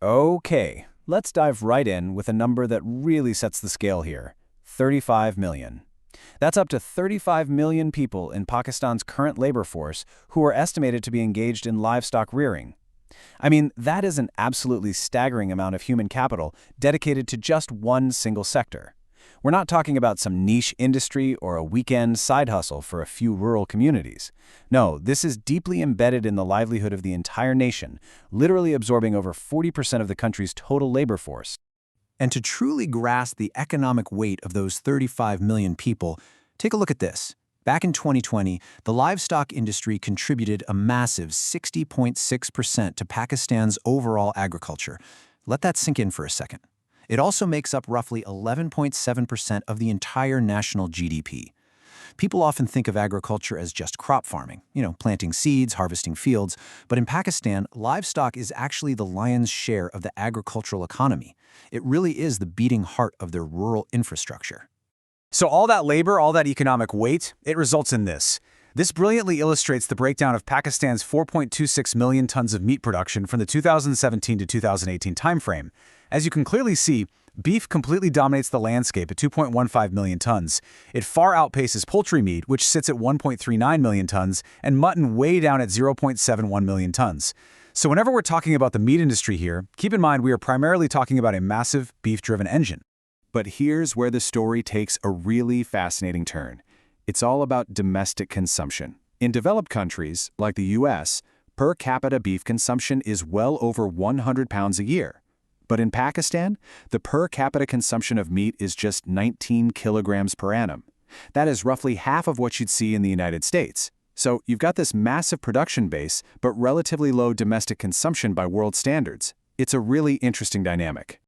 Okay, let's dive right in with a number that really sets the scale here: 35 million. That's up to 35 million people in Pakistan's current labor force who are estimated to be engaged in livestock rearing. I mean, that is an absolutely staggering amount of human capital dedicated to just one single sector. We're not talking about some niche industry or a weekend side hustle for a few rural communities. No, this is deeply embedded in the livelihood of the entire nation, literally absorbing over 40% of the country's total labor force. And to truly grasp the economic weight of those 35 million people, take a look at this. Back in 2020, the livestock industry contributed a massive 60.6% to Pakistan's overall agriculture. Let that sink in for a second. It also makes up roughly 11.7% of the entire national GDP. People often think of agriculture as just crop farming, planting seeds, harvesting fields. But in Pakistan, livestock is actually the lion's share of the agricultural economy. It really is the beating heart of their rural infrastructure. So all that labor, all that economic weight, it results in this. This brilliantly illustrates the breakdown of Pakistan's 4.26 million tons of meat production from the 2017 to 2018 timeframe. As you can clearly see, beef completely dominates the landscape at 2.15 million tons. It far outpaces poultry meat, which sits at 1.39 million tons, and mutton way down at 0.71 million tons. So whenever we're talking about the meat industry here, keep in mind we are primarily talking about a massive beef-driven engine. But here's where the story takes a really fascinating turn. It's all about domestic consumption. In developed countries, like the US, per capita beef consumption is well over 100 pounds a year. But in Pakistan, the per capita consumption of meat is just 19 kilograms per annum. That is roughly half of what you'd see in the United States. So you've got this massive production base, but relatively low domestic consumption by world standards. It's a really interesting dynamic.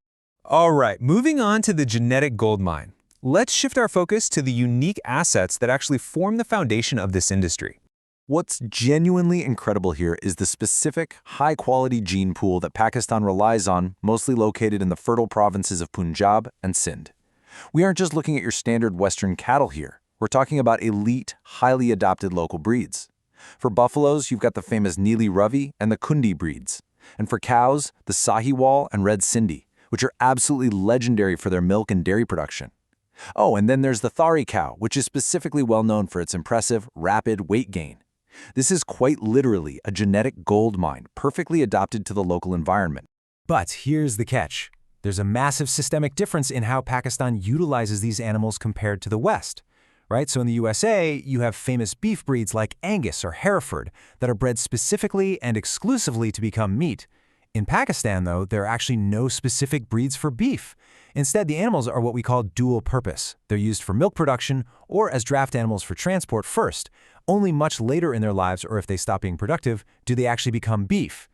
All right, moving on to the genetic goldmine. Let's shift our focus to the unique assets that actually form the foundation of this industry. What's genuinely incredible here is the specific, high-quality gene pool that Pakistan relies on, mostly located in the fertile provinces of Punjab and Sindh. We aren't just looking at your standard Western cattle here. We're talking about elite, highly adapted local breeds. For buffaloes, you've got the famous Neeli Ravi and the Kundi breeds. And for cows, the Sahiwal and Red Sindhi, which are absolutely legendary for their milk and dairy production. Oh, and then there's the Thari cow, which is specifically well known for its impressive, rapid weight gain. This is quite literally a genetic gold mine, perfectly adapted to the local environment. But here's the catch. There's a massive systemic difference in how Pakistan utilizes these animals compared to the West. Right? So in the USA, you have famous beef breeds like Angus or Hereford that are bred specifically and exclusively to become meat. In Pakistan, though, there are actually no specific breeds for beef. Instead, the animals are what we call dual purpose. They're used for milk production or as draft animals for transport first. Only much later in their lives, or if they stop being productive, do they actually become beef.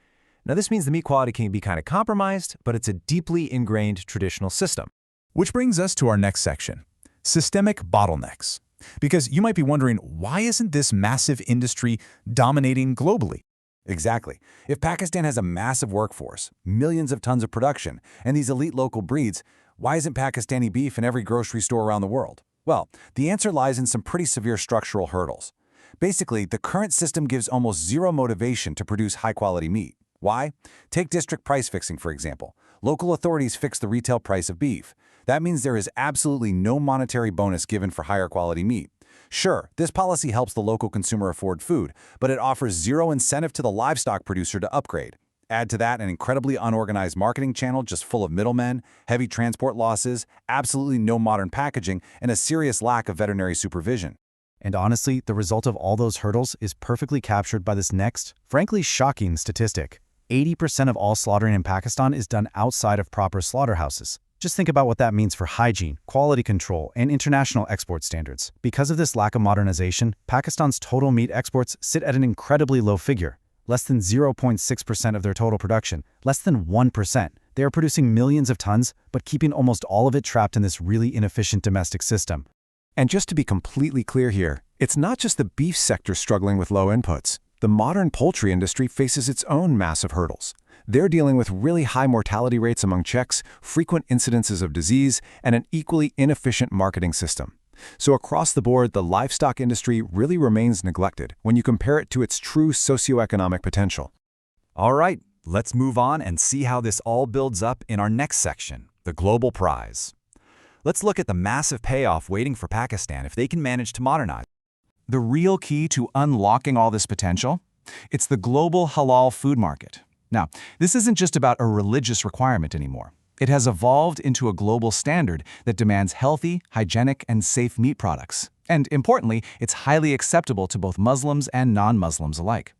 Now, this means the meat quality can be kind of compromised, but it's a deeply ingrained traditional system. Which brings us to our next section, systemic bottlenecks. Because you might be wondering, why isn't this massive industry dominating globally? Exactly. If Pakistan has a massive workforce, millions of tons of production, and these elite local breeds, why isn't Pakistani beef in every grocery store around the world? Well, the answer lies in some pretty severe structural hurdles. Basically, the current system gives almost zero motivation to produce high-quality meat. Why? Take district price fixing, for example. Local authorities fix the retail price of beef. That means there is absolutely no monetary bonus given for higher quality meat. Sure, this policy helps the local consumer afford food, but it offers zero incentive to the livestock producer to upgrade. Add to that an incredibly unorganized marketing channel just full of middlemen, heavy transport losses, absolutely no modern packaging, and a serious lack of veterinary supervision. And honestly, the result of all those hurdles is perfectly captured by this next, frankly shocking statistic. 80% of all slaughtering in Pakistan is done outside of proper slaughterhouses. Just think about what that means for hygiene, quality control, and international export standards. Because of this lack of modernization, Pakistan's total meat exports sit at an incredibly low figure. Less than 0.6% of their total production, less than 1%. They are producing millions of tons, but keeping almost all of it trapped in this really inefficient domestic system. And just to be completely clear here, it's not just the beef sector struggling with low inputs. The modern poultry industry faces its own massive hurdles. They're dealing with really high mortality rates among chicks, frequent incidences of disease, and an equally inefficient marketing system. So across the board, the livestock industry really remains neglected when you compare it to its true socioeconomic potential. All right, Let's move on and see how this all builds up in our next section, the global prize. Let's look at the massive payoff waiting for Pakistan if they can manage to modernize. The real key to unlocking all this potential? It's the global halal food market. Now, this isn't just about a religious requirement anymore. It has evolved into a global standard that demands healthy, hygienic, and safe meat products. And importantly, it's highly acceptable to both Muslims and non-Muslims alike.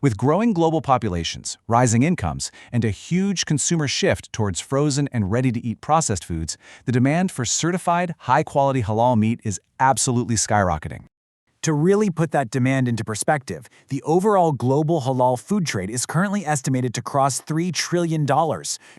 With growing global populations, rising incomes, and a huge consumer shift towards frozen and ready-to-eat processed foods, the demand for certified, high-quality halal meat is absolutely skyrocketing. To really put that demand into perspective, the overall global halal food trade is currently estimated to cross $3 trillion,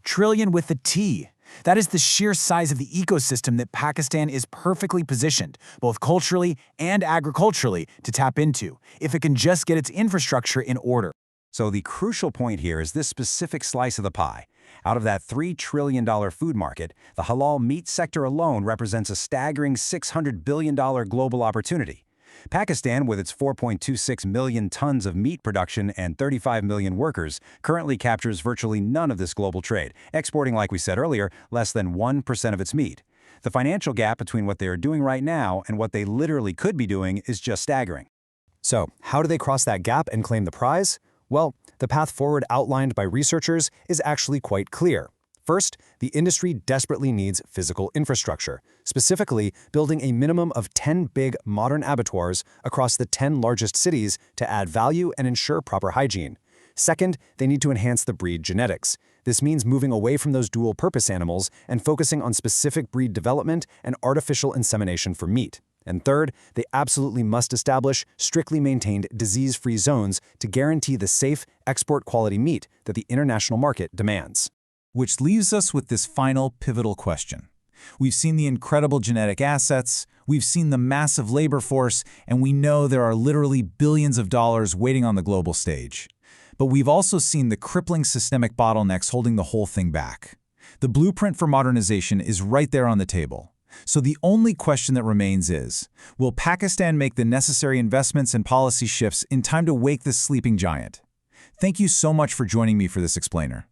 trillion with a T. That is the sheer size of the ecosystem that Pakistan is perfectly positioned, both culturally and agriculturally, to tap into, if it can just get its infrastructure in order. So the crucial point here is this specific slice of the pie. Out of that $3 trillion food market, the halal meat sector alone represents a staggering $600 billion global opportunity. Pakistan, with its 4.26 million tons of meat production and 35 million workers, currently captures virtually none of this global trade, exporting, like we said earlier, less than 1% of its meat. The financial gap between what they are doing right now and what they literally could be doing is just staggering. So, how do they cross that gap and claim the prize? Well, the path forward outlined by researchers is actually quite clear. First, the industry desperately needs physical infrastructure, specifically building a minimum of 10 big modern abattoirs across the 10 largest cities to add value and ensure proper hygiene. Second, they need to enhance the breed genetics. This means moving away from those dual-purpose animals and focusing on specific breed development and artificial insemination for meat. And third, they absolutely must establish strictly maintained disease-free zones to guarantee the safe, export-quality meat that the international market demands. Which leaves us with this final pivotal question. We've seen the incredible genetic assets, we've seen the massive labor force, and we know there are literally billions of dollars waiting on the global stage. But we've also seen the crippling systemic bottlenecks holding the whole thing back. The blueprint for modernization is right there on the table. So the only question that remains is, will Pakistan make the necessary investments and policy shifts in time to wake this sleeping giant? Thank you so much for joining me for this explainer.